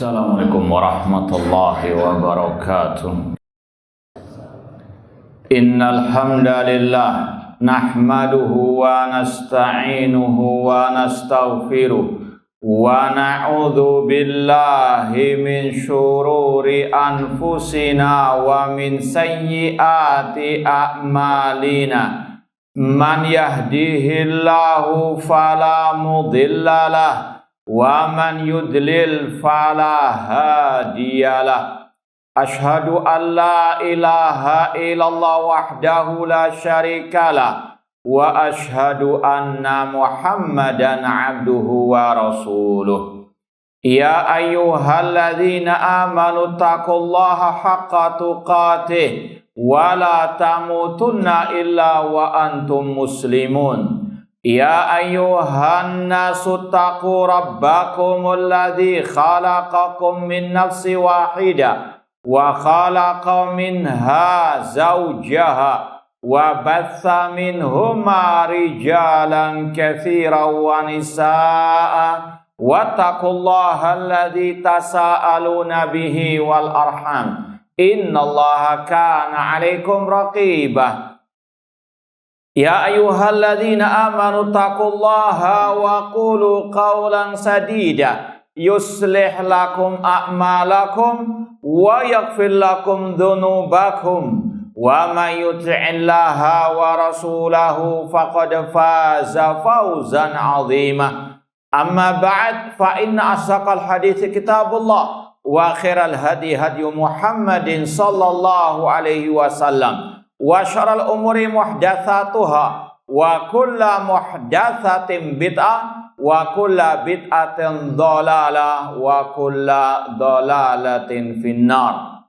Assalamualaikum warahmatullahi wabarakatuh. Innal hamdalillah nahmaduhu wa nasta'inuhu wa nastaghfiruh wa na'udzu billahi min syururi anfusina wa min sayyiati a'malina. Man yahdihillahu fala mudhillalah wa man yudlil fala hadiyalah. Ashhadu an la ilaha illallah wahdahu la syarikalah wa ashhadu anna Muhammadan abduhu wa rasuluh. Ya ayyuhalladzina amanu taqullaha haqqa tuqatih wa la tamutunna illa wa antum muslimun. Ya ayyuhan nasu taqu rabbakumul ladzi khalaqakum min nafsin wahidah wa khalaqa minha zawjaha wa batha minhuma rijalan katsiran wa nisaa wattaqullaha alladzi tasaaluna bihi wal arham innallaha kana 'alaikum raqibah. Ya ayyuhalladzina amanu taqullaha wa qulu qawlan sadida yuslih lakum a'malakum wa yaghfir lakum dhunubakum wa may yuti'illaha wa rasulahu faqad faza fawzan 'azima. Amma ba'd, fa inna asdaqal hadithi kitabullah wa khairal hadi hadyu Muhammadin sallallahu alaihi wasallam wa syarrul umuri muhdatsatuha wa kullu muhdatsatin bid'ah wa kullu bid'atin dhalalah wa kullu dhalalatin finnar.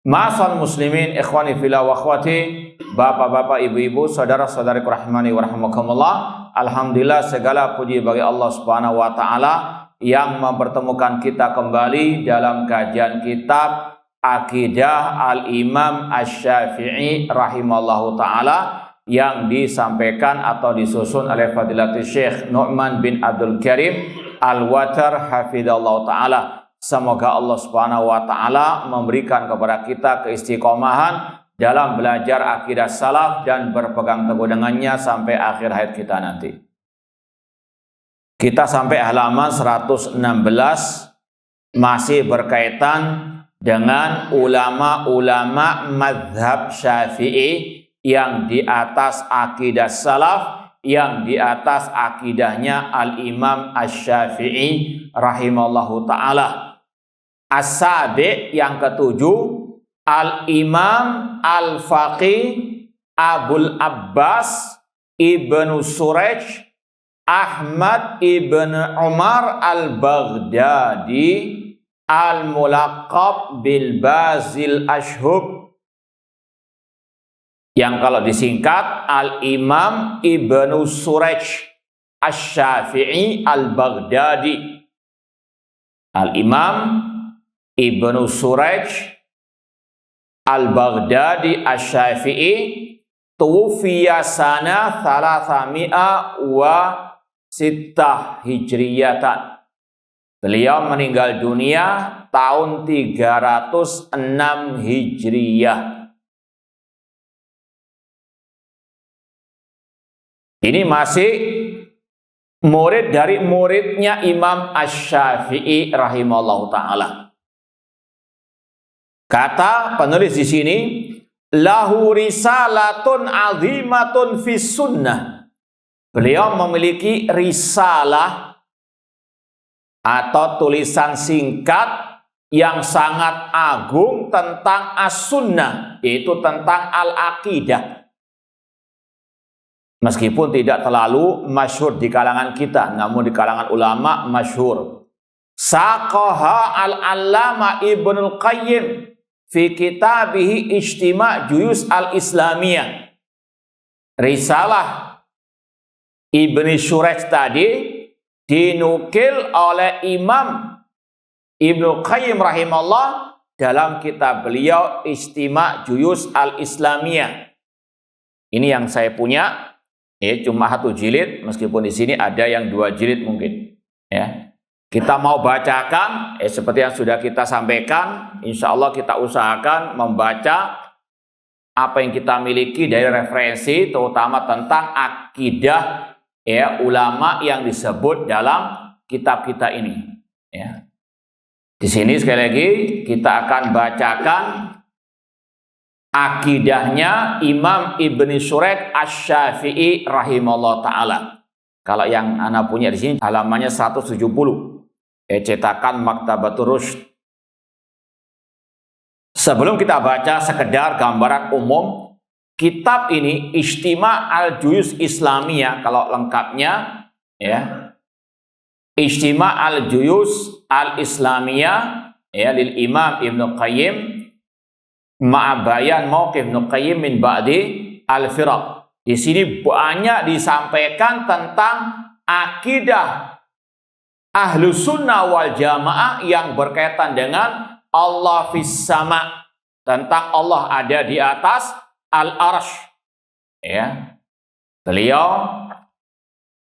Ma'asal muslimin ikhwani fillah wa akhwati, bapak-bapak, ibu-ibu, saudara-saudariku rahimani wa rahimakumullah. Alhamdulillah, segala puji bagi Allah Subhanahu wa taala yang mempertemukan kita kembali dalam kajian kitab Aqidah Al-Imam Asy-Syafi'i rahimallahu ta'ala yang disampaikan atau disusun oleh Fadilatul Syekh Nu'man bin Abdul Karim Al-Watar hafidhallahu ta'ala. Semoga Allah subhanahu wa ta'ala memberikan kepada kita keistiqomahan dalam belajar akidah salaf dan berpegang teguh dengannya sampai akhir hayat kita nanti. Kita sampai halaman 116, masih berkaitan dengan ulama-ulama mazhab Syafi'i yang di atas akidah salaf, yang di atas akidahnya Al-Imam Asy-Syafi'i rahimallahu ta'ala. As-Sabi' yang ketujuh, Al-Imam Al-Faqih Abul Abbas Ibnu Suraj Ahmad Ibn Umar Al-Baghdadi Al-Mulaqab bil Bazil Ashhub, yang kalau disingkat Al-Imam Ibnu Suraj Asy-Syafi'i Al-Baghdadi. Al-Imam Ibnu Suraj Al-Baghdadi Asy-Syafi'i tuwfiya sana 306 Hijriyatan. Beliau meninggal dunia tahun 306 Hijriyah. Ini masih murid dari muridnya Imam Asy-Syafi'i rahimallahu ta'ala. Kata penulis di sini, lahu risalatun azimatun fis sunnah. Beliau memiliki risalah atau tulisan singkat yang sangat agung tentang as-sunnah, yaitu tentang al-aqidah. Meskipun tidak terlalu masyhur di kalangan kita, namun di kalangan ulama masyhur. Saqaha al-allama Ibnul Qayyim fi kitabihi Ijtima' Juyus al-Islamiyah. Risalah Ibnu Suraj tadi dinukil oleh Imam Ibnu Qayyim rahimahullah dalam kitab beliau Ijtima' Juyus al-Islamiyah. Ini yang saya punya, cuma 1 jilid, meskipun di sini ada yang 2 jilid mungkin, ya. Kita mau bacakan, seperti yang sudah kita sampaikan, insya Allah kita usahakan membaca apa yang kita miliki dari referensi, terutama tentang akidah ulama yang disebut dalam kitab kita ini. Ya. Di sini sekali lagi kita akan bacakan akidahnya Imam Ibnu Suraid Asy-Syafi'i rahimahullah ta'ala. Kalau yang Anda punya di sini halamannya 170. Cetakan Maktabatur Rusyd. Sebelum kita baca sekedar gambaran umum, kitab ini Ijtima' al-Juyuz Islamiyah, kalau lengkapnya ya. Ijtima' al-Juyuz al-Islamiyah ya lil Imam Ibnu Qayyim ma'abayan mauqif Ibnu Qayyim min ba'di al-firaq. Di sini banyak disampaikan tentang akidah Ahlus Sunnah wal Jamaah yang berkaitan dengan Allah fis sama, tentang Allah ada di atas al-arsy. Ya. Beliau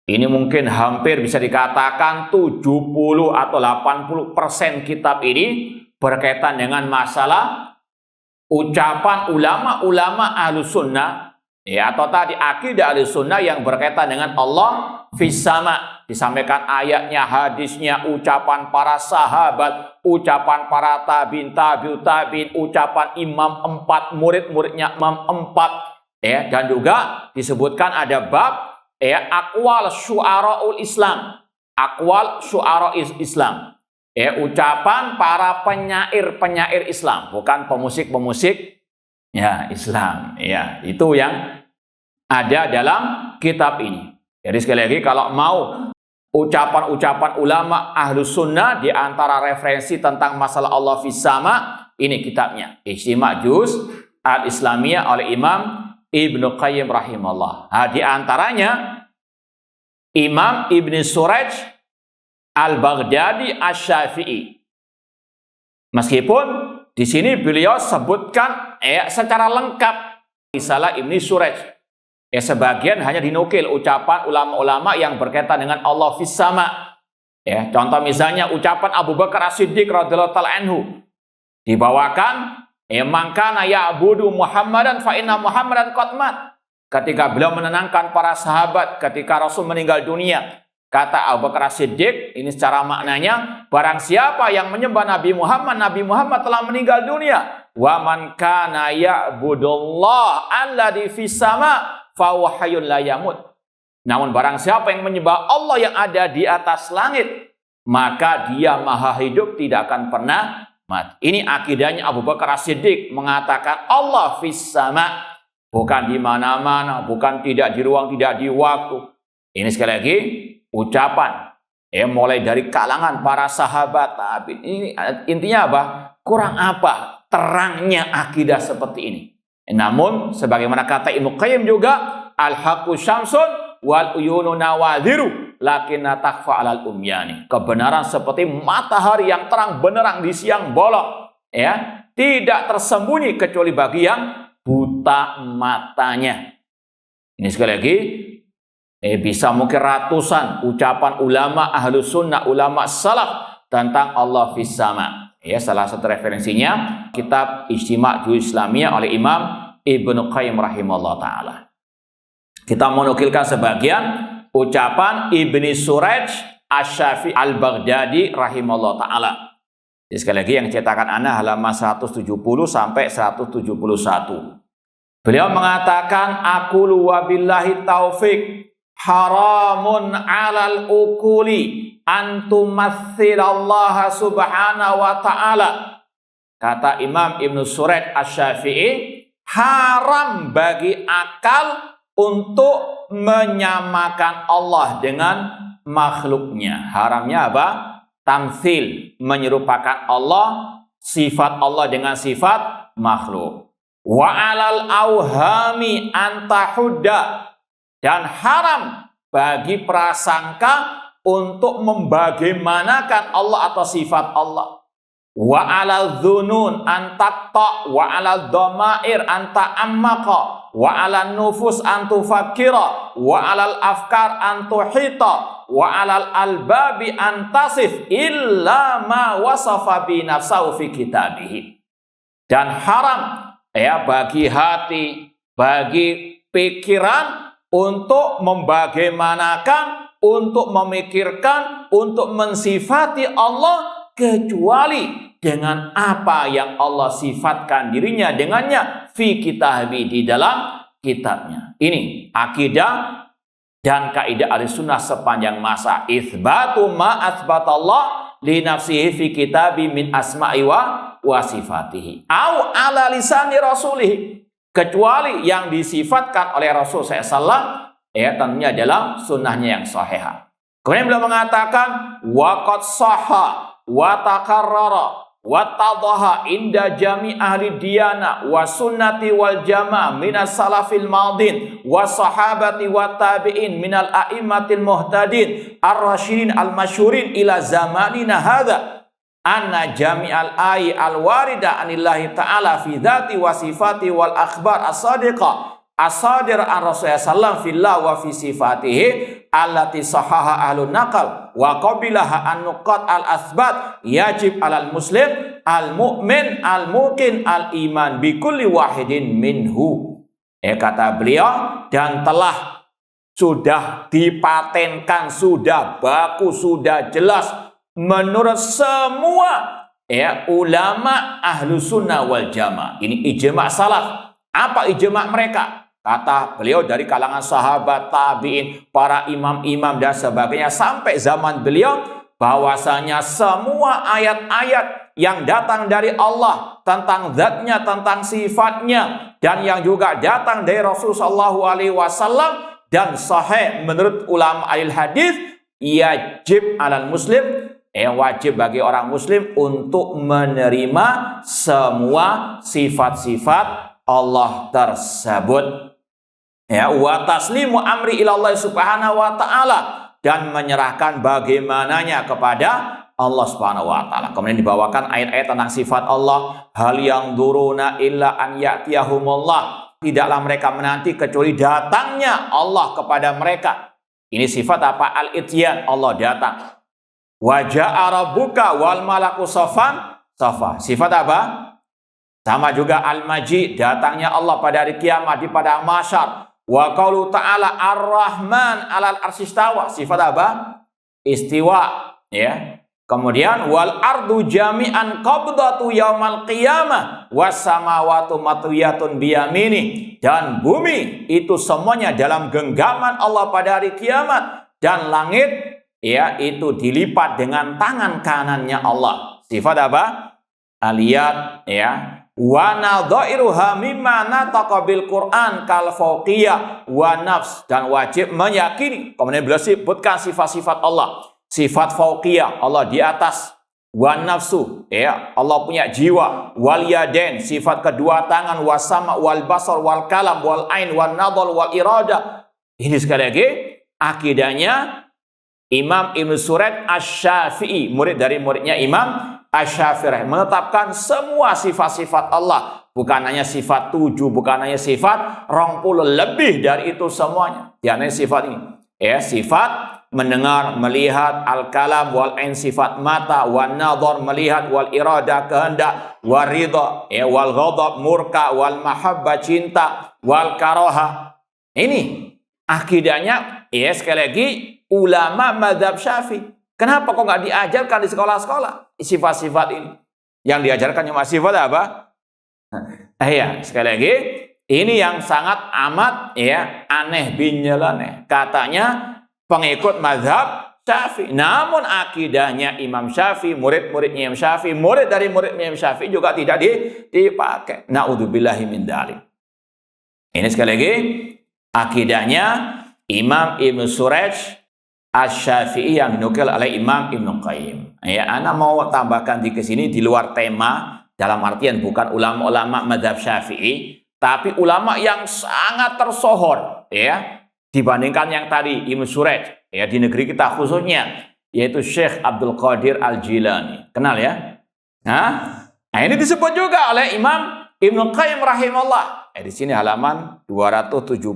ini mungkin hampir bisa dikatakan 70 atau 80% kitab ini berkaitan dengan masalah ucapan ulama-ulama Ahlus Sunnah, ya, atau tadi akidah Ahlus Sunnah yang berkaitan dengan Allah fis sama. Disampaikan ayatnya, hadisnya, ucapan para sahabat, ucapan para tabi'in, tabi'ut tabi'in, ucapan imam 4, murid-muridnya imam 4, ya, dan juga disebutkan ada bab ya aqwal syu'ara'ul Islam, aqwal syu'ara'ul Islam, ya, ucapan para penyair-penyair Islam, bukan pemusik-pemusik ya Islam, ya, itu yang ada dalam kitab ini. Jadi sekali lagi kalau mau ucapan-ucapan ulama Ahlus Sunnah di antara referensi tentang masalah Allah fis sama, ini kitabnya Ijtima' Juz al-Islamiyah oleh Imam Ibnu Qayyim rahimahullah. Nah, di antaranya Imam Ibnu Suraid al-Baghdadi Asy-Syafi'i. Meskipun di sini beliau sebutkan secara lengkap risalah Ibnu Suraid. Sebagian hanya dinukil ucapan ulama-ulama yang berkaitan dengan Allah fis sama. Ya, contoh misalnya ucapan Abu Bakar As-Siddiq radhiyallahu ta'ala anhu. Dibawakan, "Man kana ya'budu Muhammadan fa inna Muhammadan qad mat." Ketika beliau menenangkan para sahabat ketika Rasul meninggal dunia, kata Abu Bakar As-Siddiq, ini secara maknanya, barang siapa yang menyembah Nabi Muhammad telah meninggal dunia. Wa man kana ya'budullah alladzi fis sama fa huwa hayyun la yamut. Namun barang siapa yang menyembah Allah yang ada di atas langit, maka dia maha hidup, tidak akan pernah mati. Ini akidahnya Abu Bakar As-Siddiq, mengatakan Allah fis sama, bukan di mana-mana, bukan tidak di ruang, tidak di waktu. Ini sekali lagi ucapan mulai dari kalangan para sahabat tabi'in. Ini intinya apa? Kurang apa terangnya akidah seperti ini. Namun sebagaimana kata Ibnu Qayyim juga, al-haqqu syamsun wal uyunu nawadhiru lakinna takhfa 'alal umyani. Kebenaran seperti matahari yang terang benderang di siang bolong, ya, tidak tersembunyi kecuali bagi yang buta matanya. Ini sekali lagi bisa mungkin ratusan ucapan ulama Ahlus Sunnah, ulama salaf tentang Allah fis sama. Ya, salah satu referensinya kitab Ijtima' Juz Islamiyah oleh Imam Ibnu Qayyim rahimahullah ta'ala. Kita menukilkan sebagian ucapan Ibnu Suraid Asy-Syafi'i al-Baghdadi rahimahullah ta'ala. Jadi sekali lagi yang cetakan ana halaman 170 sampai 171. Beliau mengatakan, aqulu wabillahi taufik haramun 'alal ukuli antumatsilallaha subhanahu wa ta'ala. Kata Imam Ibnu Suraid Asy-Syafi'i, haram bagi akal untuk menyamakan Allah dengan makhluknya. Haramnya apa? Tamtsil, menyerupakan Allah, sifat Allah dengan sifat makhluk. Wa 'alal auhami antahudda, dan haram bagi prasangka untuk membagaimanakan Allah atau sifat Allah. Wa 'alal dzunun antaqta wa 'alal dhamair anta'ammaqa wa 'alan nufus antufakkira wa 'alal afkar antuhita wa 'alal albabi antasif illa ma wasafa bi nafsahu fi kitabih. Dan haram ya bagi hati, bagi pikiran untuk membagaimanakan, untuk memikirkan, untuk mensifati Allah kecuali dengan apa yang Allah sifatkan dirinya dengannya fi kitabih, di dalam kitabnya. Ini akidah dan kaidah Ahlussunnah sepanjang masa. Itsbatu ma atsbatallah li nafsihi fi kitabi min asma'i wa sifatihi au ala lisani rasulih, kecuali yang disifatkan oleh Rasul SAW ya tentunya dalam sunnahnya yang sahihah. Kemudian beliau mengatakan wa qad sahha wa takarrara wa tadaha inda jami ahli diyana wa sunnati wal jamaah minas salafil madin wa sahabati wa tabi'in minal a'immatil muhtadin ar-rasyidin al-masyhurin ila zamanina hadza anna jami'al ayi al-warida anillahi ta'ala fi dhati wa sifati wal akhbar as-sadiqah as-sadir an Rasulullah sallam fillah wa fi sifatihi allati sahaha ahlun naqal wa qabilaha an nuqat al-asbat yajib alal muslim al-mu'min al-muqin al-iman bi kulli wahidin minhu. Kata beliau, dan telah sudah dipatenkan, sudah baku, sudah jelas menurut semua ulama Ahlussunnah wal Jamaah. Ini ijma' salaf. Apa ijma' mereka? Kata beliau dari kalangan sahabat, tabi'in, para imam-imam dan sebagainya sampai zaman beliau, bahwasanya semua ayat-ayat yang datang dari Allah tentang zatnya, tentang sifatnya, dan yang juga datang dari Rasulullah SAW dan sahih menurut ulama ahli hadis, yajib alal muslim, wajib bagi orang muslim untuk menerima semua sifat-sifat Allah tersebut. Wa taslimu amri ilallah subhanahu wa ta'ala, dan menyerahkan bagaimananya kepada Allah subhanahu wa ta'ala. Kemudian dibawakan ayat-ayat tentang sifat Allah. Hal yang duruna illa an ya'tiyahumullah, tidaklah mereka menanti kecuali datangnya Allah kepada mereka. Ini sifat apa? Al-ityan, Allah datang. Wa ja'a rabbuka wal malaku saffan saffa. Sifat apa? Sama juga al-maji, datangnya Allah pada hari kiamat di padang mahsyar. Wa qaulu ta'ala ar-rahman 'alal arsy istawa. Sifat apa? Istiwa, ya. Kemudian wal ardu jami'an qabdatu yaumal qiyamah was samawati matwiyatun biyamini, dan bumi itu semuanya dalam genggaman Allah pada hari kiamat, dan langit itu dilipat dengan tangan kanannya Allah. Sifat apa? Aliyat, wa nadhairuha mimma nataqa bil Quran kal fauqiyah wa nafs, dan wajib meyakini. Kemudian beliau sebutkan sifat-sifat Allah. Sifat fauqiyah, Allah di atas. Wa nafsu, Allah punya jiwa. Wal yadain, sifat kedua tangan. Wasama wal basar wal kalam wal ain wal nadhar wal irada. Ini sekali lagi akidahnya Imam Ibn Suraid Asy-Syafi'i, murid dari muridnya Imam Asy-Syafi'i, menetapkan semua sifat-sifat Allah. Bukan hanya sifat 7, bukan hanya sifat 20, lebih dari itu semuanya. Di antaranya sifat ini. Sifat mendengar, melihat, al-kalam, wal ain, sifat mata, wal nadhar, melihat, wal irada, kehendak, wal ridha, wal ghadab, murka, wal mahabbah, cinta, wal karaha. Ini akidahnya, sekali lagi, ulama mazhab Syafi'i. Kenapa kok nggak diajarkan di sekolah-sekolah sifat-sifat ini? Yang diajarkan cuma sifat apa? Sekali lagi, ini yang sangat amat aneh bin nyeleneh. Katanya pengikut mazhab Syafi'i. Namun akidahnya Imam Syafi'i, murid-muridnya Imam Syafi'i, murid dari murid Imam Syafi'i juga tidak dipakai. Na'udzubillahi min dzalik. Ini sekali lagi akidahnya Imam Ibn Suraid Asy-Syafi'i yang dinukil oleh Imam Ibnu Qayyim. Ana mau tambahkan di sini di luar tema, dalam artian bukan ulama-ulama mazhab Syafi'i, tapi ulama yang sangat tersohor dibandingkan yang tadi Ibnu Suraid di negeri kita khususnya, yaitu Syekh Abdul Qadir Al-Jilani. Kenal ya? Nah, ini disebut juga oleh Imam Ibnu Qayyim rahimahullah. Di sini halaman 276.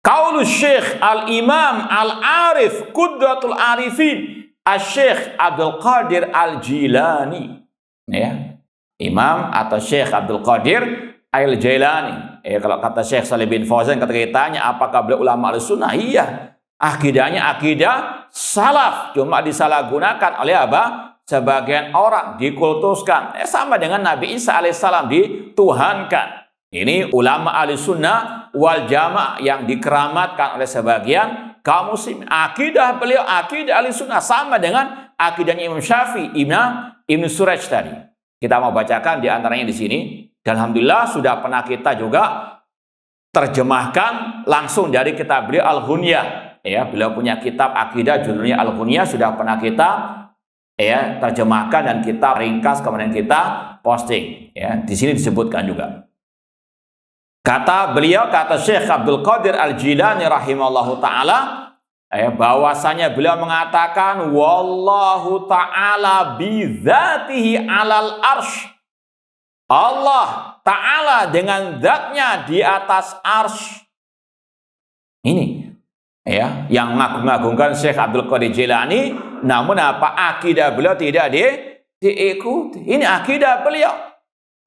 Qaulus Syekh Al-Imam Al-Arif Qudratul Arifin Asy-Syaikh Abdul Qadir Al-Jilani. Ya. Imam atau Syekh Abdul Qadir Al-Jilani. Kalau kata Syekh Shalih bin Fauzan ketika ditanya apakah beliau ulama Ahlussunnah? Iya. Akidahnya akidah salaf, cuma disalahgunakan oleh apa? Sebagian orang dikultuskan. Sama dengan Nabi Isa alaihissalam dituhankan. Ini ulama Ahlussunnah wal Jamaah yang dikeramatkan oleh sebagian kaum muslim. Akidah beliau akidah Ahlussunnah sama dengan akidahnya Imam Syafi'i, Ibnu Suraj tadi. Kita mau bacakan di antaranya di sini. Dan alhamdulillah sudah pernah kita juga terjemahkan langsung dari kitab beliau Al-Ghunyah. Ya, beliau punya kitab akidah judulnya Al-Ghunyah, sudah pernah kita terjemahkan dan kita ringkas kemudian kita posting. Ya, di sini disebutkan juga. Kata beliau, kata Syekh Abdul Qadir Al-Jilani rahimahullahu ta'ala, bahwasanya beliau mengatakan wallahu ta'ala bidzatihi alal arsh. Allah ta'ala dengan zatnya di atas arsh. Ini ya, yang mengagung-agungkan Syekh Abdul Qadir Jilani, namun apa akidah beliau tidak diikuti. Ini akidah beliau.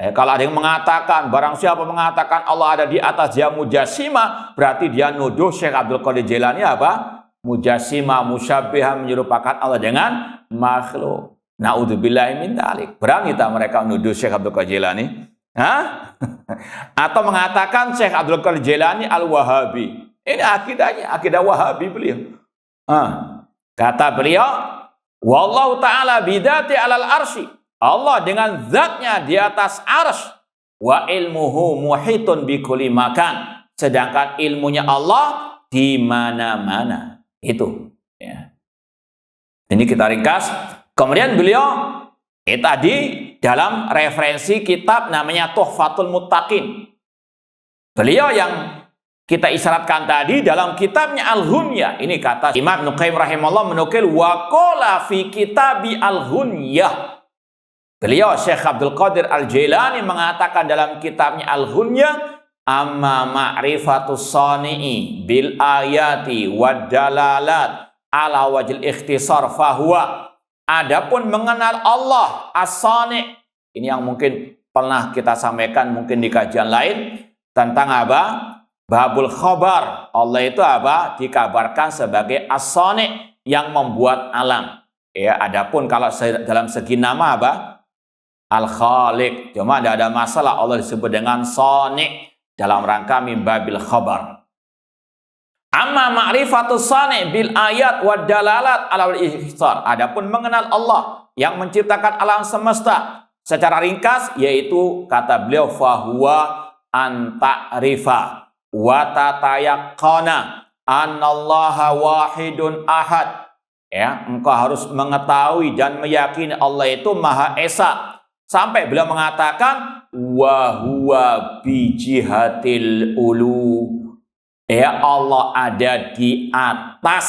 Kalau ada yang mengatakan, barang siapa mengatakan Allah ada di atas dia mujassimah, berarti dia nuduh Syekh Abdul Qadir Jilani apa? Mujassimah, musyabbihah, menyerupakan Allah dengan makhluk. Na'udzubillahi min dzalik. Berani tak mereka nuduh Syekh Abdul Qadir Jilani? Hah? Atau mengatakan Syekh Abdul Qadir Jilani al-Wahabi. Ini akidahnya, akidah Wahabi beliau. Kata beliau, wallahu ta'ala bidzati alal arsy. Allah dengan zatnya di atas arsy. Wa ilmuhu muhitun bi kulli makan. Sedangkan ilmunya Allah di mana-mana. Itu. Ya. Ini kita ringkas. Kemudian beliau tadi dalam referensi kitab namanya Tuhfatul Muttaqin. Beliau yang kita isyaratkan tadi dalam kitabnya Al-Ghunyah. Ini kata Imam Ibnu Qayyim rahimahullah menukil wa qala fi kitabi Al-Ghunyah. Beliau Syekh Abdul Qadir Al-Jilani mengatakan dalam kitabnya Al-Ghunyah, amma ma'rifatus sani'i bil ayati wad dalalat ala wajil ikhtisar fahuwa. Adapun mengenal Allah as-sani', ini yang mungkin pernah kita sampaikan mungkin di kajian lain tentang apa? Babul khabar. Allah itu apa? Dikabarkan sebagai as-sani' yang membuat alam. Ya, adapun kalau dalam segi nama apa? Al-Khaliq. Cuma tidak ada masalah Allah disebut dengan sani' dalam rangka min babil khabar. Amma ma'rifatus sani' bil ayat wad dalalat ala al-ihsar. Adapun mengenal Allah yang menciptakan alam semesta secara ringkas yaitu kata beliau fahuwa anta'rifa wa tatayaqqana annallaha wahidun ahad. Ya, engkau harus mengetahui dan meyakini Allah itu Maha Esa. Sampai beliau mengatakan wa huwa bi jihatil ulu. Ya, Allah ada di atas,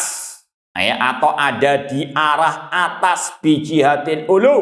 ya, atau ada di arah atas bi jihatil ulu,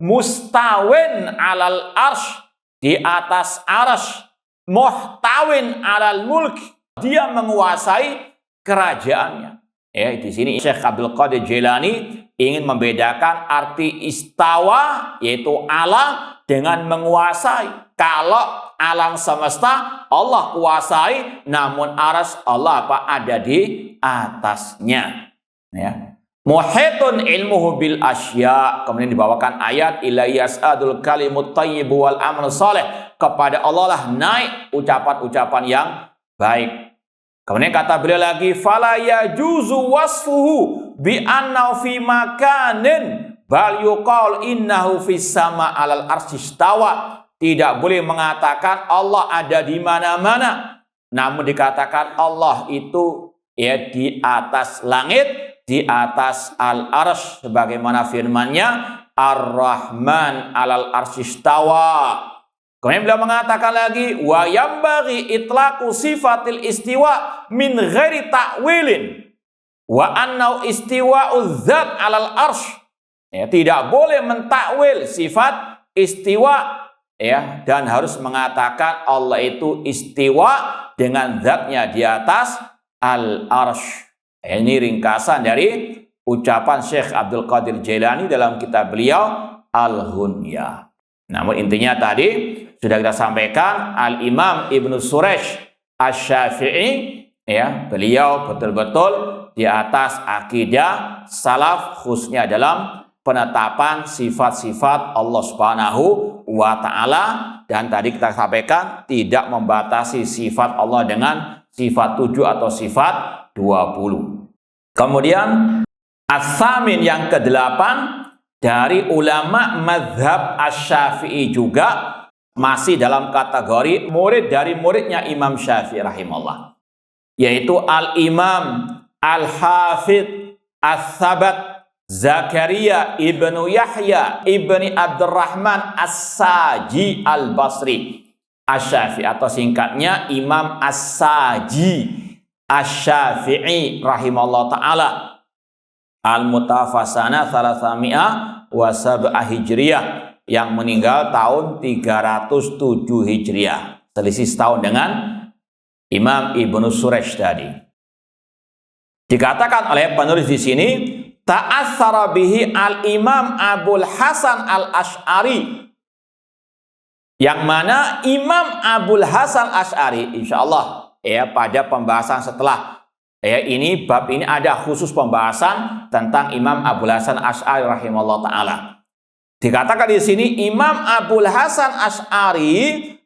mustawin alal arsh, di atas arsh, muhtawin alal mulk, dia menguasai kerajaannya. Ya, di sini Syekh Abdul Qadir Jilani ingin membedakan arti istawa yaitu Allah dengan menguasai. Kalau alam semesta Allah kuasai, namun aras Allah apa ada di atasnya. Ya. Muhitun ilmuhu bil asya. Kemudian dibawakan ayat ila yas'adul kalimut thayyibu wal amal saleh. Kepada Allah lah naik ucapan-ucapan yang baik. Kemudian kata beliau lagi fala yajuzu wasfuhu bi annahu fi makanin bal yuqal innahu fis sama alal arsy istawa. Tidak boleh mengatakan Allah ada di mana-mana, namun dikatakan Allah itu ya di atas langit, di atas al-arsy sebagaimana firman-Nya Ar-Rahman alal arsy istawa. Kemudian beliau mengatakan lagi wa yambaghi itlaqu sifatil istiwa min ghairi ta'wilin wa annau istiwa'uz zat 'alal arsy. Ya, tidak boleh mentakwil sifat istiwa ya, dan harus mengatakan Allah itu istiwa dengan zatnya di atas al-arsh. Ini ringkasan dari ucapan Syekh Abdul Qadir Jailani dalam kitab beliau Al-Ghunyah. Namun intinya tadi sudah kita sampaikan, Al-Imam Ibnu Suraish Asy-Syafi'i, ya, beliau betul-betul di atas akidah salaf, khususnya dalam penetapan sifat-sifat Allah Subhanahu wa Ta'ala. Dan tadi kita sampaikan tidak membatasi sifat Allah dengan sifat 7 atau sifat 20. Kemudian as-samin yang ke-8 dari ulama mazhab Asy-Syafi'i juga masih dalam kategori murid dari muridnya Imam Syafi'i rahimahullah, yaitu Al-Imam Al-Hafidh As-Sabat Zakaria ibnu Yahya ibni Abdurrahman As-Saji Al-Basri Asy-Syafi'i, atau singkatnya Imam As-Saji Asy-Syafi'i rahimahullah ta'ala, Al-Mutafasana 307 Hijriyah, yang meninggal tahun 307 Hijriah, selisih setahun dengan Imam Ibnu Suraish tadi. Dikatakan oleh penulis di sini, ta'assara bihi al-Imam Abul Hasan al-Asy'ari, yang mana Imam Abul Hasan Asy'ari, insyaallah ya pada pembahasan setelah ya ini bab ini ada khusus pembahasan tentang Imam Abul Hasan Asy'ari rahimahullah taala. Dikatakan di sini Imam Abul Hasan Asy'ari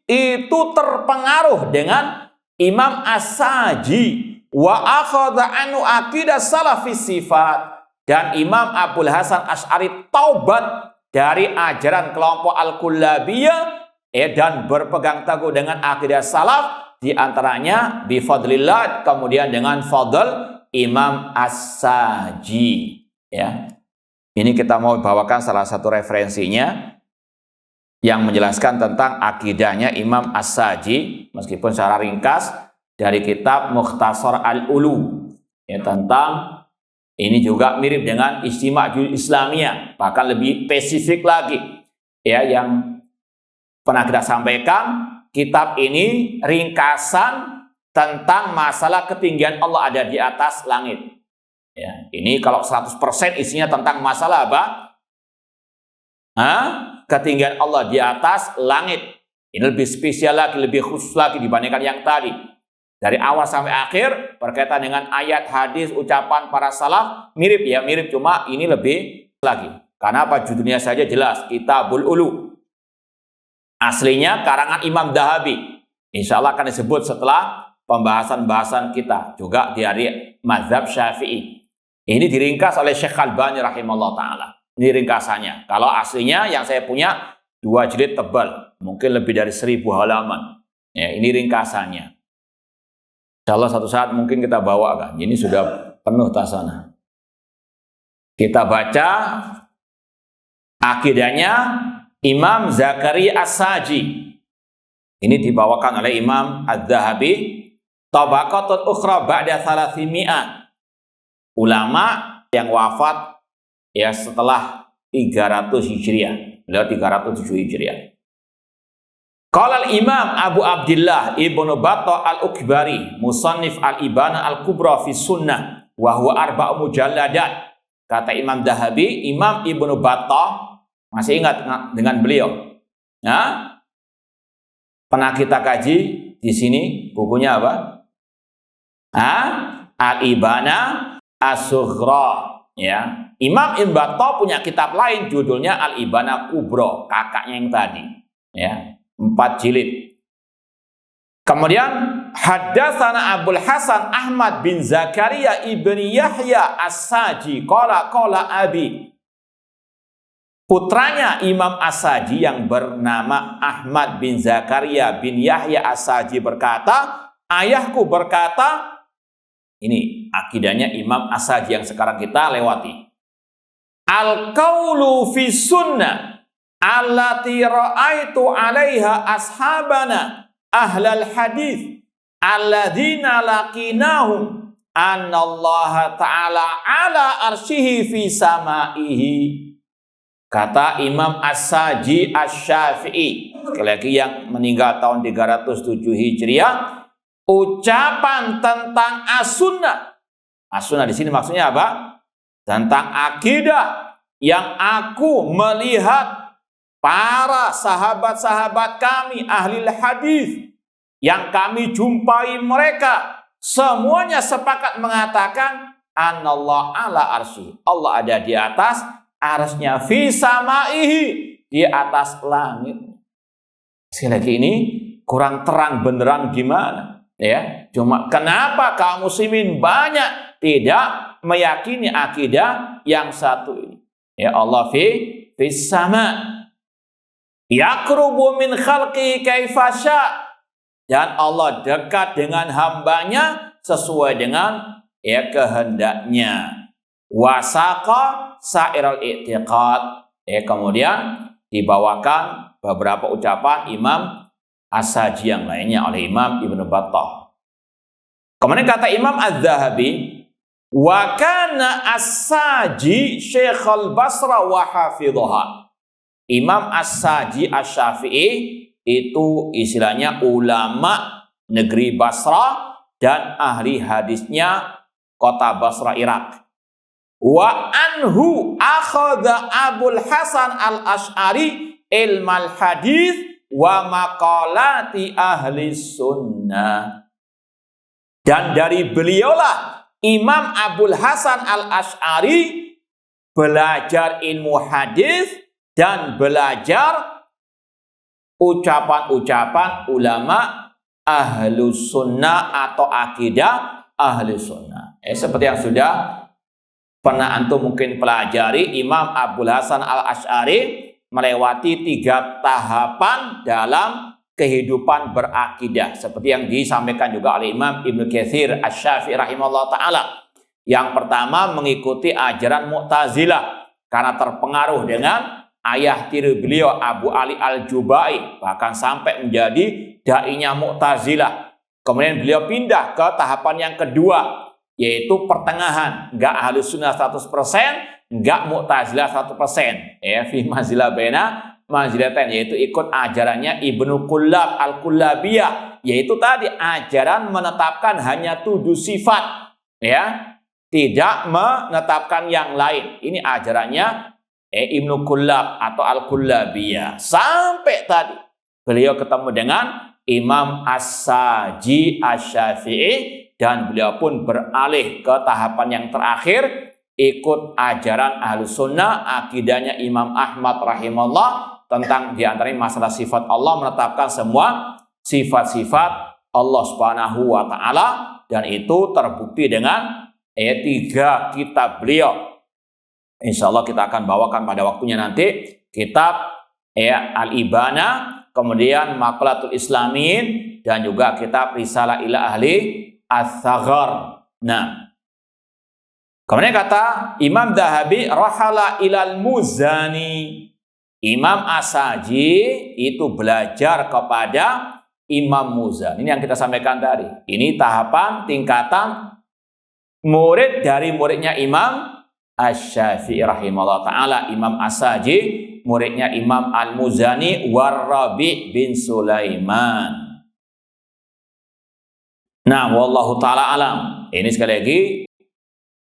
itu terpengaruh dengan Imam As-Saji wa akhadha anhu aqidah salafis sifat, dan Imam Abul Hasan Asy'ari taubat dari ajaran kelompok Al-Kullabiyah dan berpegang teguh dengan akidah salaf, di antaranya bifadlillah, kemudian dengan fadl Imam As-Saji. Ya, ini kita mau bawakan salah satu referensinya yang menjelaskan tentang akidahnya Imam As-Saji, meskipun secara ringkas dari kitab Mukhtasar Al-Ulu, ya, tentang ini juga mirip dengan Ijtima' Islamiyah, bahkan lebih spesifik lagi, ya, yang pernah kita sampaikan. Kitab ini ringkasan tentang masalah ketinggian Allah ada di atas langit. Ya, ini kalau 100% isinya tentang masalah apa? Ketinggian Allah di atas langit. Ini lebih spesial lagi, lebih khusus lagi dibandingkan yang tadi. Dari awal sampai akhir berkaitan dengan ayat, hadis, ucapan para salaf, mirip ya, mirip, cuma ini lebih lagi. Karena apa? Judulnya saja jelas, Kitabul Ulu. Aslinya karangan Imam Dhahabi. Insya Allah akan disebut setelah pembahasan-bahasan kita juga dari mazhab Syafi'i. Ini diringkas oleh Syekh Albani rahimahullah ta'ala. Ini ringkasannya. Kalau aslinya yang saya punya 2 jilid tebal, mungkin lebih dari 1000 halaman. Ya, ini ringkasannya. Insya Allah satu saat mungkin kita bawa kan. Ini sudah penuh tas sana. Kita baca akidahnya Imam Zakaria As-Saji. Ini dibawakan oleh Imam Adz-Dzahabi, Tabaqatul Ukhra ba'da 300. Ulama yang wafat ya setelah 300 Hijriah. Beliau 307 Hijriah. Qala al-Imam Abu Abdillah Ibnu Battah al-Ukbari, musannif al-Ibana al-Kubra fi Sunnah, wa huwa 4 mujalladat. Kata Imam Dzahabi, Imam Ibnu Battah, masih ingat dengan beliau? Nah, pernah kita kaji di sini bukunya apa? Al-Ibana As-Sughra. Ya, Imam Ibnu Battah punya kitab lain judulnya Al-Ibana Kubra, kakaknya yang tadi. Ya, 4 jilid. Kemudian haddatsana Abul Hasan Ahmad bin Zakaria ibni Yahya As-Saji qala abi. Putranya Imam As-Saji yang bernama Ahmad bin Zakaria bin Yahya As-Saji berkata, ayahku berkata, ini akidahnya Imam As-Saji yang sekarang kita lewati. Al-qaulu fi sunnah allati ra'aitu 'alaiha ashabana ahlal hadis alladzina laqinahum annallaha ta'ala 'ala arsyihi fi samaihi. Kata Imam As-Saji Asy-Syafi'i, sekali lagi yang meninggal tahun 307 Hijriah, ucapan tentang as-sunnah. As-sunnah di sini maksudnya apa? Tentang akidah yang aku melihat para sahabat-sahabat kami ahli hadis yang kami jumpai mereka semuanya sepakat mengatakan anallah ala arsy. Allah ada di atas arsy-Nya, fi samaihi, di atas langit. Sekali lagi ini kurang terang beneran gimana? Ya, cuma kenapa kaum muslimin banyak tidak meyakini akidah yang satu ini? Ya, Allah fis sama, yaqrubu min khalqi kaifa sya, dan Allah dekat dengan hambanya sesuai dengan ya kehendaknya. Wasaqa sa'iral i'tiqad. Kemudian dibawakan beberapa ucapan Imam As-Saji yang lainnya oleh Imam Ibnu Battah. Kemudian kata Imam Az-Zahabi, wa kana As-Saji Syekhul Basra wa hafidhaha. Imam As-Saji Asy-Syafi'i itu istilahnya ulama negeri Basra dan ahli hadisnya kota Basra, Irak. Wa anhu akhadha Abul Hasan Al-Asy'ari ilmal hadis wa maqalati ahli sunnah. Dan dari beliaulah Imam Abul Hasan Al-Asy'ari belajar ilmu hadis dan belajar ucapan-ucapan ulama ahli sunnah atau akidah ahli sunnah. Seperti yang sudah pernah antum mungkin pelajari, Imam Abul Hasan Al-Asy'ari melewati 3 tahapan dalam kehidupan berakidah, seperti yang disampaikan juga oleh Imam Ibnu Katsir Asy-Syafi'i rahimahullah ta'ala. Yang pertama, mengikuti ajaran Mu'tazilah karena terpengaruh dengan ayah tiri beliau Abu Ali Al-Jubai, bahkan sampai menjadi da'inya Mu'tazilah. Kemudian beliau pindah ke tahapan yang kedua, yaitu pertengahan, enggak ahli sunnah 100%, enggak Mu'tazilah 100%. Fi manzilah baina manzilatain, yaitu ikut ajarannya Ibnu Kullab Al-Kullabiyah, yaitu tadi ajaran menetapkan hanya 7 sifat, ya, tidak menetapkan yang lain. Ini ajarannya Ibnu Kullab atau Al-Kullabiyah. Sampai tadi beliau ketemu dengan Imam As-Saji Asy-Syafi'i, dan beliau pun beralih ke tahapan yang terakhir, ikut ajaran Ahlus Sunnah, akidahnya Imam Ahmad rahimahullah, tentang diantaranya masalah sifat Allah, menetapkan semua sifat-sifat Allah Subhanahu wa ta'ala, dan itu terbukti dengan 3 kitab beliau. Insya Allah kita akan bawakan pada waktunya nanti kitab Al-Ibana, kemudian Maqalatul Islamin, dan juga kitab Risalah ila Ahli As-Saghar. Nah, kemudian kata Imam Zahabi, rahala ilal Muzani. Imam As-Saji itu belajar kepada Imam Muzani. Ini yang kita sampaikan tadi. Ini tahapan tingkatan murid dari muridnya Imam Asy-Syafi'i rahimahullah ta'ala. Imam As-Saji muridnya Imam Al-Muzani War-Rabi' bin Sulaiman. Nah, wallahu ta'ala alam. Ini sekali lagi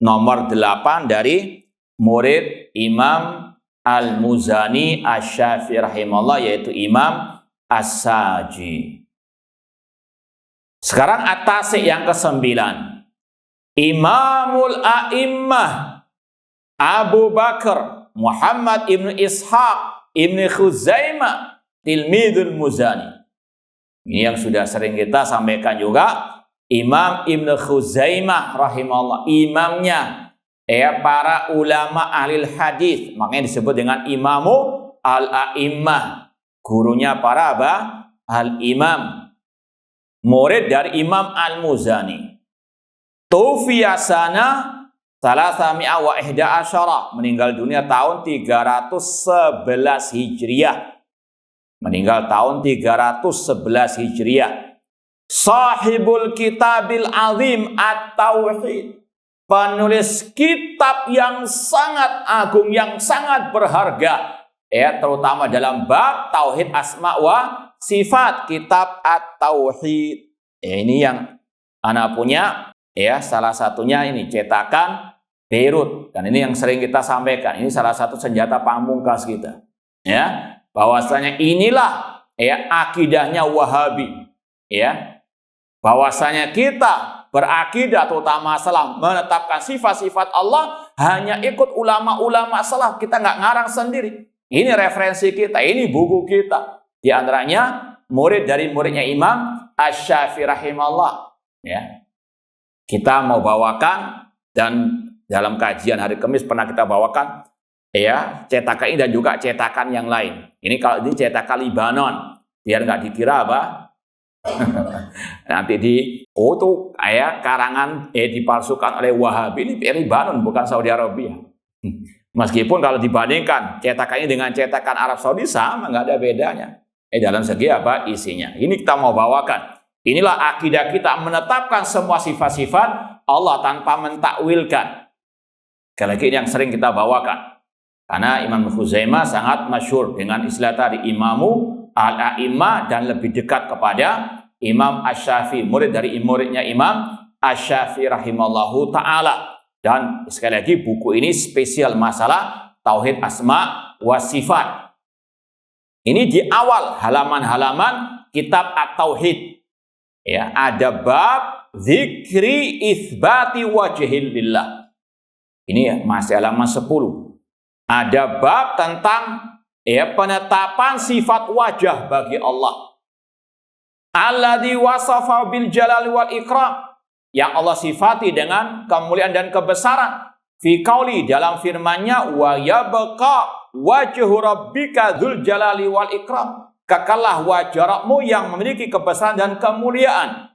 nomor 8 dari murid Imam Al-Muzani Asy-Syafi'i rahimahullah, yaitu Imam As-Saji. Sekarang at-tasi' yang ke-9. Imamul A'immah Abu Bakar Muhammad ibnu Ishaq ibnu Khuzaimah tilmidul Muzani. Ini yang sudah sering kita sampaikan juga. Imam Ibnu Khuzaimah rahimahullah, imamnya para ulama ahli hadis, makanya disebut dengan Imamu al-A'immah, gurunya para al-imam, murid dari Imam Al-Muzani. Tufiya sana 311, meninggal dunia tahun 311 Hijriah. Meninggal tahun 311 Hijriah. Sahibul Kitabil Azim At-Tauhid, penulis kitab yang sangat agung, yang sangat berharga, terutama dalam bab tauhid asma wa sifat, kitab At-Tauhid. Ya, ini yang ana punya, ya, salah satunya ini cetakan Beirut, dan ini yang sering kita sampaikan. Ini salah satu senjata pamungkas kita, ya, bahwasanya inilah, ya, akidahnya Wahabi, ya, bahwasanya kita berakidah terutama masalah menetapkan sifat-sifat Allah hanya ikut ulama-ulama salaf, kita nggak ngarang sendiri. Ini referensi kita, ini buku kita. Di antaranya murid dari muridnya Imam Asy-Syafi'i rahimahullah, ya. Kita mau bawakan, dan dalam kajian hari Kamis pernah kita bawakan, ya, cetakan ini dan juga cetakan yang lain. Ini kalau ini cetakan Libanon, biar nggak dikira apa nanti tuh kayak karangan dipalsukan oleh Wahabi. Ini Libanon, bukan Saudi Arabia. Meskipun kalau dibandingkan cetakan ini dengan cetakan Arab Saudi sama, nggak ada bedanya. Dalam segi apa isinya. Ini kita mau bawakan. Inilah akidah kita, menetapkan semua sifat-sifat Allah tanpa mentakwilkan. Sekali lagi ini yang sering kita bawakan. Karena Imam Khuzaimah sangat masyhur dengan istilah tadi, Imamu al-A'immah, dan lebih dekat kepada Imam Asy-Syafi'i, murid dari muridnya Imam Asy-Syafi'i rahimallahu ta'ala. Dan sekali lagi buku ini spesial masalah Tauhid Asma wa Sifat. Ini di awal halaman-halaman kitab At-Tauhid. Ya, ada bab zikri itsbati wajhil lillah. Ini ya, masih halaman 10. Ada bab tentang, ya, penetapan sifat wajah bagi Allah. Alladzi wasafa bil jalali wal ikram. Yang Allah sifati dengan kemuliaan dan kebesaran. Fi qauli, dalam firman-Nya, wa yabqa wajhu rabbika dzul jalali wal ikram. Kekallah wajahmu yang memiliki kebesaran dan kemuliaan.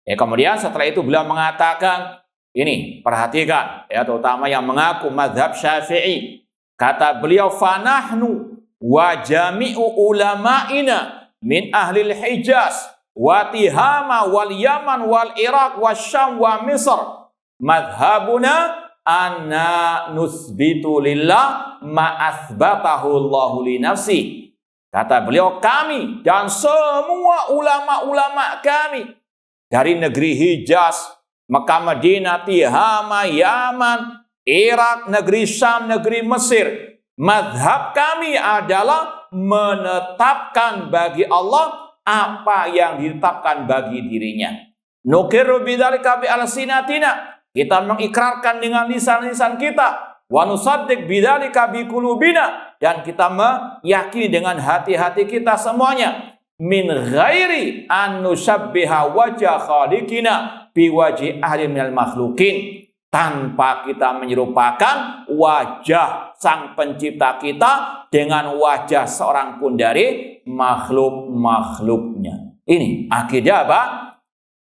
Ya, kemudian setelah itu beliau mengatakan, ini perhatikan, ya, terutama yang mengaku mazhab Syafi'i. Kata beliau, fanahnu wa jami'u ulama'ina min ahlil Hijaz wa Tihama wal Yaman wal Iraq wa Syam wa Misr madhabuna anna nusbitu lillah ma athbatahu Allahu li nafsi. Kata beliau, kami dan semua ulama-ulama kami dari negeri Hijaz, Mekah, Madinah, Tihama, Yaman, Irak, negeri Syam, negeri Mesir, mazhab kami adalah menetapkan bagi Allah apa yang ditetapkan bagi dirinya. Nukiru bidzalika bi alsinatina, kita mengikrarkan dengan lisan-lisan kita. Wa nusaddiq bidzalika bi qulubina, dan kita meyakini dengan hati-hati kita semuanya. Min ghairi an nusabbiha wajha khaliqina bi wajhi ahli minal makhluqin, tanpa kita menyerupakan wajah sang pencipta kita dengan wajah seorang pun dari makhluk-makhluknya. Ini akidah apa?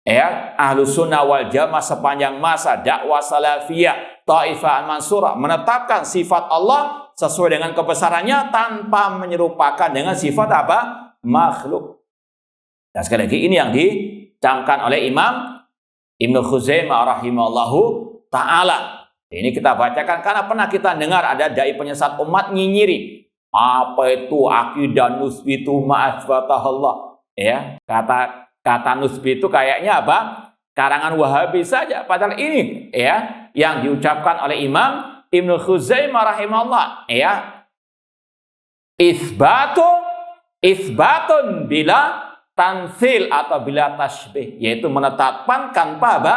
Ya, Ahlus Sunnah wal Jamaah sepanjang masa dakwah salafiyah Taifah Mansurah menetapkan sifat Allah sesuai dengan kebesarannya tanpa menyerupakan dengan sifat apa? Makhluk. Dan sekali lagi ini yang dicamkan oleh Imam Ibnu Khuzaimah rahimahullahu ta'ala. Ini kita bacakan karena pernah kita dengar ada dai penyesat umat nyinyiri. Apa itu akidah nusbitu ma'asbatahullah? Ya, kata nusbi itu kayaknya apa? Karangan Wahabi saja. Padahal ini, ya, yang diucapkan oleh Imam Ibnu Khuzaimah rahimahullah, ya, isbatun bila tansil atau bila tasbih, yaitu menetapkan tanpa apa?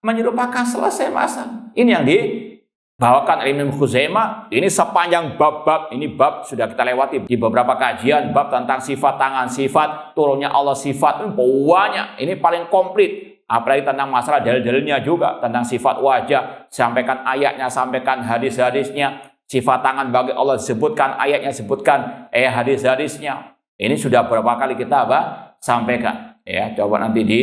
Menyerupakan, selesai masa. Ini yang dibawakan oleh Imam Khuzaimah. Ini sepanjang bab-bab, ini bab sudah kita lewati di beberapa kajian, bab tentang sifat tangan, sifat turunnya Allah, sifat ini banyak. Ini paling komplit. Apalagi tentang masalah dalil-dalilnya juga, tentang sifat wajah, sampaikan ayatnya, sampaikan hadis-hadisnya. Sifat tangan bagi Allah disebutkan, ayatnya disebutkan, hadis-hadisnya. Ini sudah berapa kali kita sampaikan. Ya, coba nanti di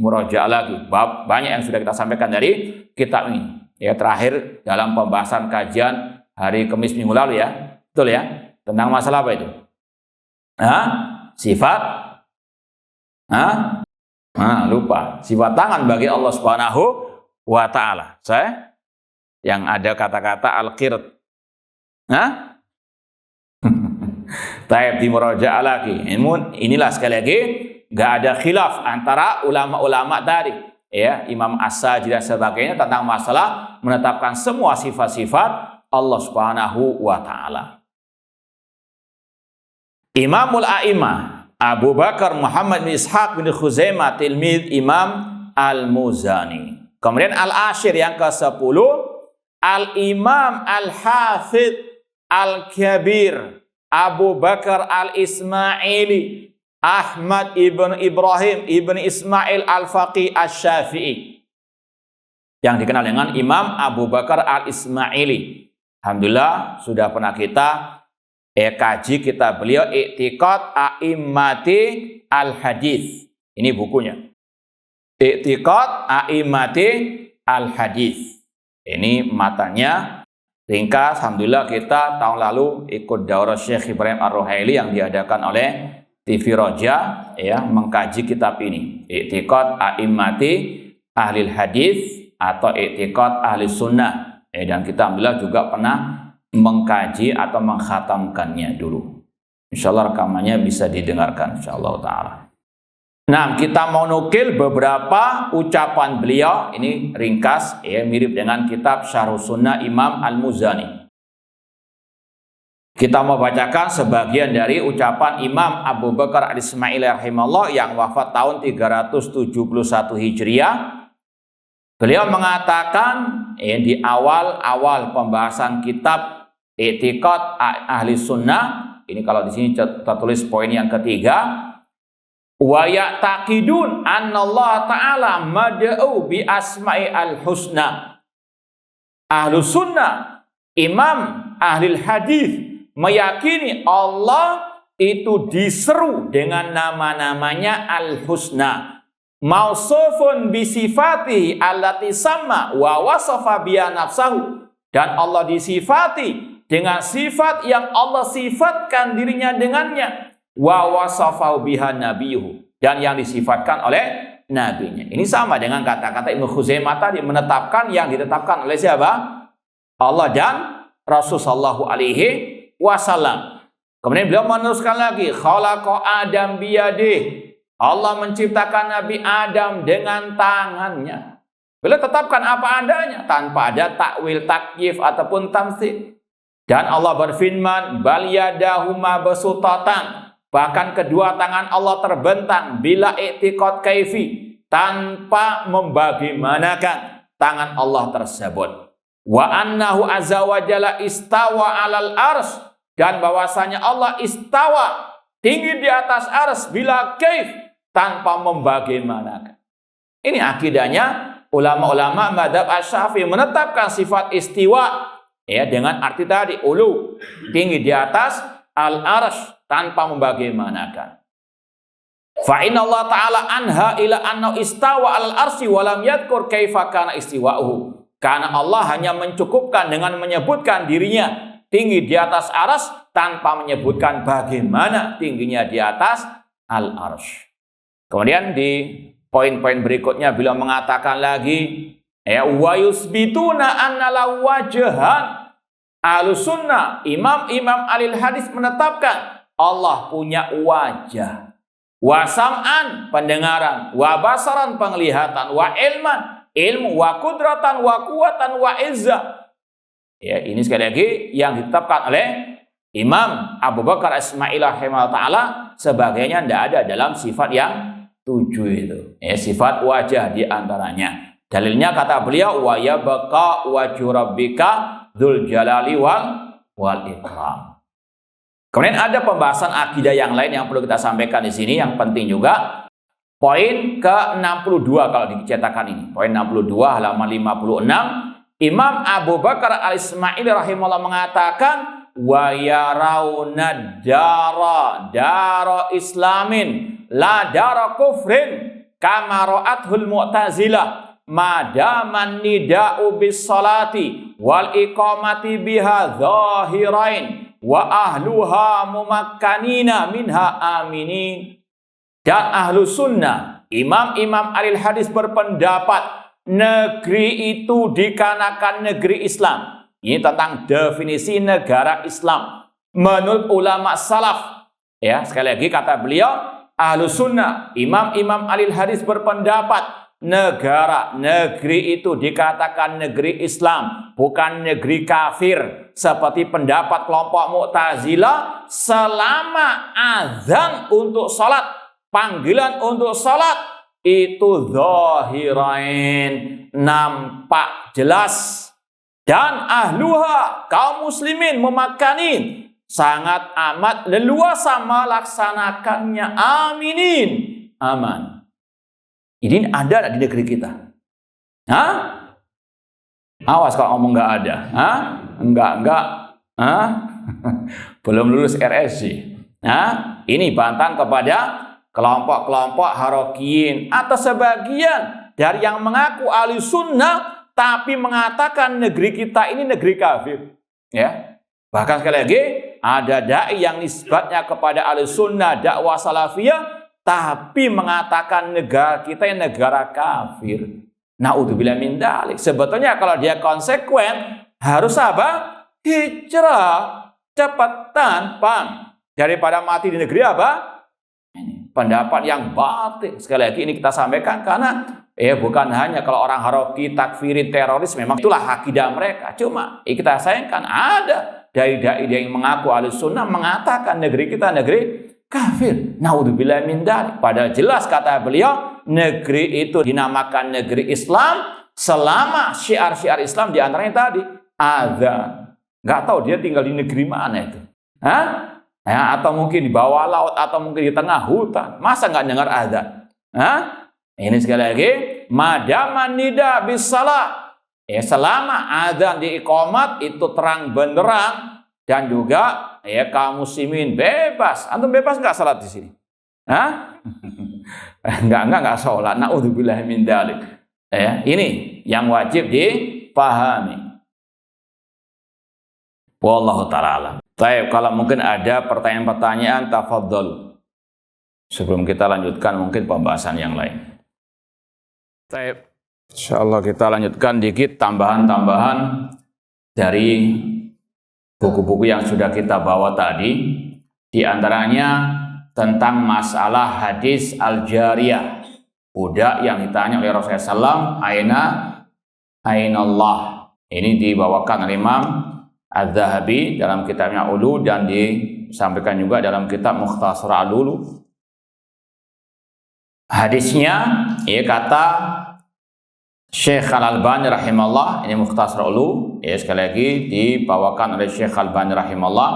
murajaah lagi. Bab banyak yang sudah kita sampaikan dari kitab ini. Ya, terakhir dalam pembahasan kajian hari Kamis minggu lalu, ya. Betul ya? Tentang masalah apa itu? Sifat lupa. Sifat tangan bagi Allah Subhanahu wa ta'ala. Saya yang ada kata-kata al-qirt. Taib di murajaah lagi. Inilah sekali lagi nggak ada khilaf antara ulama-ulama tadi, ya, Imam As-Sajdi dan sebagainya tentang masalah menetapkan semua sifat-sifat Allah Subhanahu wa taala. Imamul A'imah Abu Bakar Muhammad bin Ishaq bin Khuzaimah tilmid Imam Al-Muzani. Kemudian Al-Ashir yang ke-10, Al-Imam Al-Hafidh Al-Kabir Abu Bakar Al-Ismaili Ahmad ibn Ibrahim ibn Ismail Al-Faqih Asy-Syafi'i, yang dikenal dengan Imam Abu Bakar Al-Ismaili. Alhamdulillah sudah pernah kita kaji kitab beliau I'tiqad A'immati Al-Hadits. Ini bukunya. I'tiqad A'immati Al-Hadits. Ini matanya ringkas. Alhamdulillah kita tahun lalu ikut daurah Syekh Ibrahim Ar-Ruhaili yang diadakan oleh TV Roja, ya, mengkaji kitab ini. I'tiqad A'immati Ahlil Hadits atau I'tiqad Ahli Sunnah. Dan kita alhamdulillah juga pernah mengkaji atau mengkhatamkannya dulu. Insyaallah rekamannya bisa didengarkan insyaallah taala. Nah, kita mau nukil beberapa ucapan beliau, ini ringkas, ya, mirip dengan kitab Syarh Sunnah Imam Al-Muzani. Kita mau bacakan sebagian dari ucapan Imam Abu Bakar Al-Ismaili rahimahullah yang wafat tahun 371 Hijriah. Beliau mengatakan di awal pembahasan kitab I'tiqad Ahli Sunnah, ini kalau di sini tertulis poin yang ketiga, wa ya'taqidun annallaha ta'ala mad'u bi asma'i al-husna. Ahlu Sunnah, Imam Ahlul Hadis meyakini Allah itu diseru dengan nama-namanya Al-Husna. Mausufun bisifati allati sama wa wasafa biha nafsahu, dan Allah disifati dengan sifat yang Allah sifatkan dirinya dengannya, wa wasafa biha nabiyuhu, dan yang disifatkan oleh nabinya. Ini sama dengan kata-kata Ibnu Khuzaimah tadi, menetapkan yang ditetapkan oleh siapa? Allah dan Rasul sallallahu alaihi wasallam. Kemudian beliau meneruskan lagi, khalaqa Adam biyadih, Allah menciptakan Nabi Adam dengan tangannya. Beliau tetapkan apa adanya, tanpa ada takwil, takyif ataupun tamtsil. Dan Allah berfirman, bal yadahu mabsutatan, bahkan kedua tangan Allah terbentang, bila i'tiqad kaifi, tanpa membagaimanakan tangan Allah tersebut. Wa annahu azza wa jalla istawa 'alal arsy, dan bahwasanya Allah istawa, tinggi di atas arsy, bila kaif, tanpa membagaimanakan. Ini akidahnya ulama-ulama madzhab Asy-Syafi'i, menetapkan sifat istiwa, ya, dengan arti tadi ulu, tinggi di atas al-arsy, tanpa membagaimanakan. Fa inna Allah ta'ala anha ila anna istawa al-arsy wa lam yadhkur kaifa kana istiwa'uhu. Karena Allah hanya mencukupkan dengan menyebutkan dirinya tinggi di atas arsy tanpa menyebutkan bagaimana tingginya di atas al-arsy. Kemudian di poin-poin berikutnya beliau mengatakan lagi, wa yusbituna anna la wajhan. Ahlus Sunnah, imam-imam Ahlul Hadis menetapkan Allah punya wajah. Wa sam'an, pendengaran, wa basaran, penglihatan, wa ilman, ilmu, wa kudratan, wa kuwatan, wa izzah. Ya, ini sekali lagi yang ditetapkan oleh Imam Abu Bakar Ismail rahimahullah ta'ala, sebagainya tidak ada dalam sifat yang 7 itu. Sifat wajah di antaranya. Dalilnya kata beliau, wa yabqa wajhu rabbika dzul jalali wal ikram. Kemudian ada pembahasan akidah yang lain yang perlu kita sampaikan di sini yang penting juga. Poin ke-62 kalau dicetakan ini. Poin 62 halaman 56. Imam Abu Bakar Al-Ismaili rahimahullah mengatakan, wa yarawna dara islamin la dara kufrin kama ra'athul mu'tazilah madaman nida'u bis salati wal iqamati biha zahirain wa ahluha mumakkanina minha aminin. Dan ahlu sunnah, imam-imam Ahlul Hadis berpendapat negeri itu dikarenakan negeri Islam. Ini tentang definisi negara Islam menurut ulama salaf. Ya, sekali lagi kata beliau, Ahlus Sunnah, imam-imam alil hadis berpendapat negeri itu dikatakan negeri Islam, bukan negeri kafir seperti pendapat kelompok Mu'tazilah, selama azan untuk salat, panggilan untuk salat itu zahirain, nampak jelas, dan ahluha, kaum muslimin memakani sangat amat leluasa melaksanakannya, aminin, aman. Ini ada di negeri kita. Hah? Awas kalau ngomong nggak ada. Hah? Enggak. Hah? Belum lulus RSC. Nah, ini bantahan kepada kelompok-kelompok harokiyin atau sebagian dari yang mengaku ahli sunnah tapi mengatakan negeri kita ini negeri kafir. Ya. Bahkan sekali lagi, ada dai yang nisbatnya kepada ahli sunnah dakwah salafiyah tapi mengatakan negara kita yang negara kafir. Naudzubillah min dzalik. Sebetulnya kalau dia konsekuen harus apa? Hijrah cepetan, paham? Daripada mati di negeri apa? Ini pendapat yang batil. Sekali lagi ini kita sampaikan karena bukan hanya kalau orang haroki, takfiri, teroris, memang itulah akidah mereka. Cuma kita sayangkan ada dai-dai yang mengaku ahli sunnah mengatakan negeri kita negeri kafir. Naudzubillah min dzalik. Padahal jelas kata beliau, negeri itu dinamakan negeri Islam selama syiar-syiar Islam diantaranya tadi azan. Nggak tahu dia tinggal di negeri mana itu. Hah? Ya, atau mungkin di bawah laut atau mungkin di tengah hutan. Masa nggak dengar azan? Hah? Ini sekali lagi, madaman nida bisalah. Selama azan di iqamat itu terang benderang dan juga kaum muslimin bebas. Antum bebas nggak salat di sini? Hah? Enggak salat. Naudzubillah min dzalik. Ini yang wajib dipahami. Wallahu ta'ala alam. Baik, kalau mungkin ada pertanyaan-pertanyaan, tafadhol. Sebelum kita lanjutkan mungkin pembahasan yang lain. Baik, insyaallah kita lanjutkan dikit tambahan-tambahan dari buku-buku yang sudah kita bawa tadi. Di antaranya tentang masalah hadis al-jariyah, budak yang ditanya oleh Rasulullah SAW, aina Allah. Ini dibawakan oleh Imam Az-Zahabi dalam kitabnya Ulu dan disampaikan juga dalam kitab Mukhtasar Al-Ulu. Hadisnya, kata Syekh Al-Albani rahimahullah, ini Mukhtasar Ulu, sekali lagi dibawakan oleh Syekh Al-Albani rahimahullah.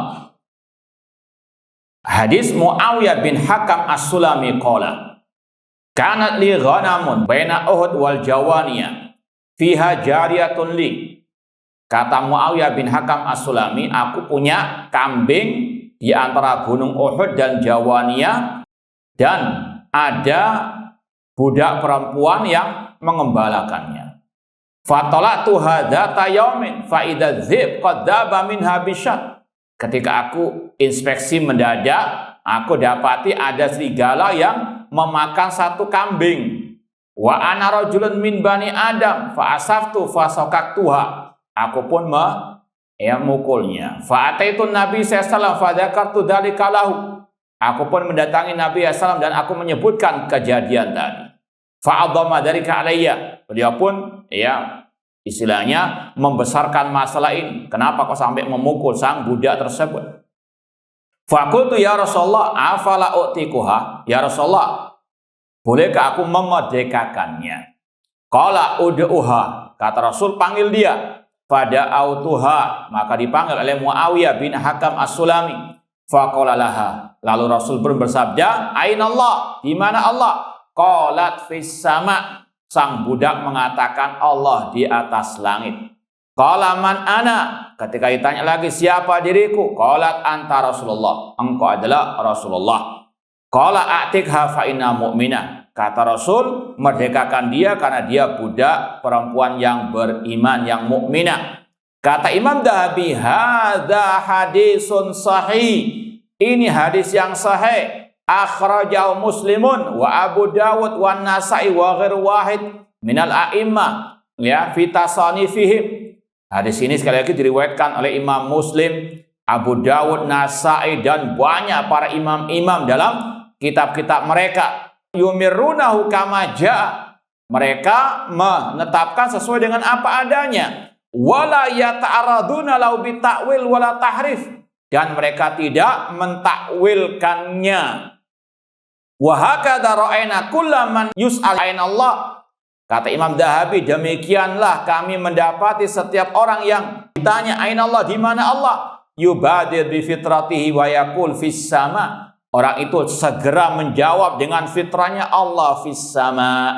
Hadis Muawiyah bin Hakam As-Sulami qala, kanat li ghanamun baina Uhud wal Jawaniyah fiha jariyatun li. Kata Muawiyah bin Hakam As-Sulami, aku punya kambing di antara gunung Uhud dan Jawaniyah dan ada budak perempuan yang mengembalakannya. Fatalatu hadzata yaumin fa idza dzib qad dzaba minha bisyat. Ketika aku inspeksi mendadak, aku dapati ada serigala yang memakan satu kambing. Wa ana rajulun min bani Adam fa asaftu fa sakaktuha. Aku pun memukulnya. Fa ataitu Nabi sallallahu alaihi wasallam fa dzakartu dzalika lahu. Aku pun mendatangi Nabi SAW dan aku menyebutkan kejadian tadi. Fa'adhama dzalika alayya. Beliau pun istilahnya membesarkan masalah ini. Kenapa kok sampai memukul sang budak tersebut? Faqultu ya Rasulullah afala u'tikuha? Ya Rasulullah, bolehkah aku memerdekakannya? Qala ud'uha. Kata Rasul, panggil dia. Pada autuha, maka dipanggil oleh Muawiyah bin Hakam As-Sulami. Faqala laha. Lalu Rasul pun bersabda, aina Allah? Di mana Allah? Qalat fis sama. Sang budak mengatakan Allah di atas langit. Qala man ana? Ketika ditanya lagi siapa diriku? Qalat anta Rasulullah. Engkau adalah Rasulullah. Qala a'tikha fa inna mu'minah. Kata Rasul, merdekakan dia karena dia budak perempuan yang beriman, yang mukminah. Kata Imam Dhahabi, hadza hadisun sahih. Ini hadis yang sahih. Akhrajahu Muslimun wa Abu Dawud wa Nasa'i wa ghairu wahid minal a'immah fi tasanifihim. Hadis ini sekali lagi diriwayatkan oleh Imam Muslim, Abu Dawud, Nasa'i dan banyak para imam-imam dalam kitab-kitab mereka. Yumirunahu kama jaa. Mereka menetapkan sesuai dengan apa adanya. Wala yata'araduna lau bita'wil wala tahrif. Dan mereka tidak mentakwilkannya. Wa hakadha ra'ayna kullaman yus'al aina Allah. Kata Imam Dhahabi, demikianlah kami mendapati setiap orang yang ditanya aina Allah, di mana Allah, yubadir bi fitratihi wa yaqul fis sama. Orang itu segera menjawab dengan fitrahnya Allah fis sama.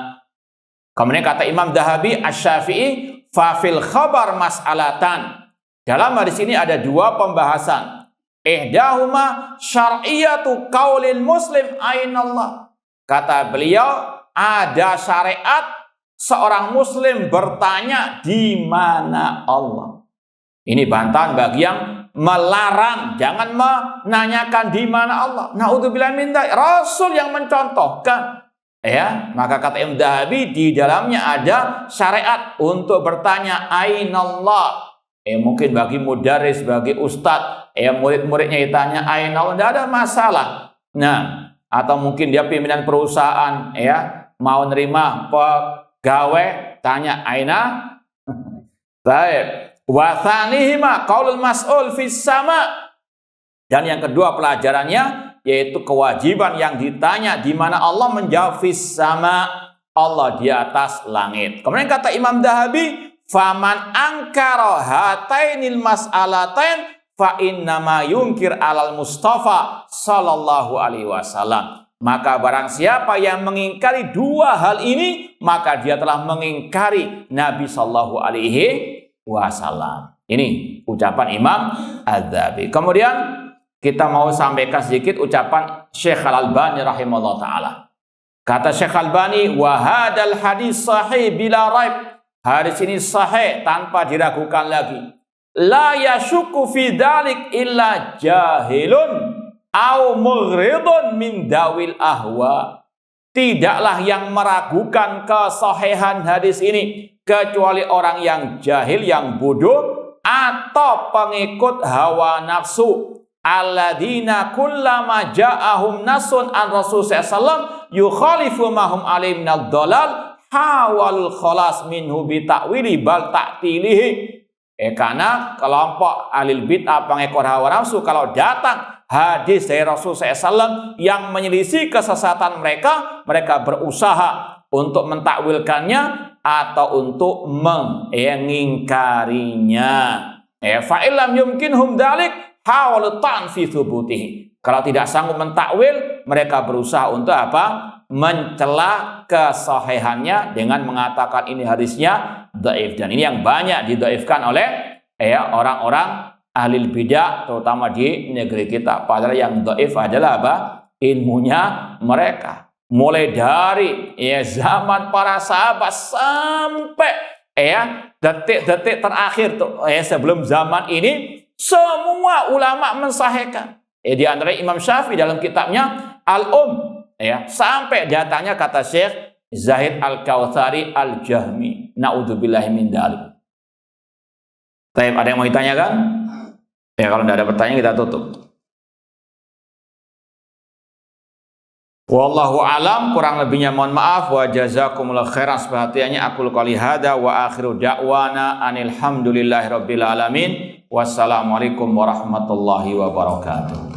Kemudian kata Imam Dhahabi Asy-Syafi'i, fa fil khabar mas'alatan. Dalam hadis ini ada dua pembahasan. Ihdahuma syar'iyatu qaulil muslim aina Allah. Kata beliau, ada syariat seorang muslim bertanya di mana Allah. Ini bantahan bagi yang melarang, jangan menanyakan di mana Allah. Naudzubillah min dzalik. Rasul yang mencontohkan. Ya, maka kata Imam Dhahabi, di dalamnya ada syariat untuk bertanya ainallah. Mungkin bagi mudaris, bagi ustadz, murid-muridnya ditanya ainallah, tidak ada masalah. Nah, atau mungkin dia pimpinan perusahaan, mau nerima pegawai, tanya aina. Baik. Wa tsanihima qaulul mas'ul fis sama. Dan yang kedua pelajarannya yaitu kewajiban yang ditanya di mana Allah, menjawab fis sama, Allah di atas langit. Kemudian kata Imam Dhahabi, faman angkara hatainil mas'alatain fa innama yunkir alal Mustafa sallallahu alaihi wasallam. Maka barang siapa yang mengingkari dua hal ini, maka dia telah mengingkari Nabi sallallahu alaihi wasallam. Ini ucapan Imam Adz-Dzahabi. Kemudian kita mau sampaikan sedikit ucapan Syekh Al-Albani rahimahullah ta'ala. Kata Syekh Al-Albani, wa hadal hadis sahih bila raib. Hadis ini sahih tanpa diragukan lagi. La yashukku fi dzalik illa jahilun au mughridun min dawil ahwa. Tidaklah yang meragukan kesahihan hadis ini kecuali orang yang jahil, yang bodoh, atau pengikut hawa nafsu. Alladzina kullama ja'ahum nasun an Rasul sallallahu yukhalifu ma hum alaihi minad dhalal hawal khalas minhu bi ta'wili bal ta'tilihi. Karena kelompok alil bid'ah, pengekor hawa nafsu, kalau datang hadis dari Rasul sallallahu yang menyelisih kesesatan mereka, mereka berusaha untuk mentakwilkannya atau untuk mengingkarinya. Fa illam yumkinhum dzalik hawal ta'fi tsubutihi. Kalau tidak sanggup mentakwil, mereka berusaha untuk apa? Mencela kesahihannya dengan mengatakan ini hadisnya dhaif. Dan ini yang banyak didhaifkan oleh orang-orang ahli bidah, terutama di negeri kita. Padahal yang dhaif adalah apa? Ilmunya mereka. Mulai dari zaman para sahabat sampai detik-detik terakhir tuh sebelum zaman ini, semua ulama mensahihkan. Di antara Imam Syafi'i dalam kitabnya Al-Um, sampai datanya kata Syekh Zahid Al-Kautsari Al-Jahmi. Naudzubillahi min dzalik. Baik, ada yang mau ditanyakan? Kalau tidak ada pertanyaan kita tutup. Wallahu alam, kurang lebihnya mohon maaf. Wa jazakumullahu khairan. Sepertinya aku qouli hada wa akhiru da'wana anil hamdulillahi rabbil alamin. Wassalamualaikum warahmatullahi wabarakatuh.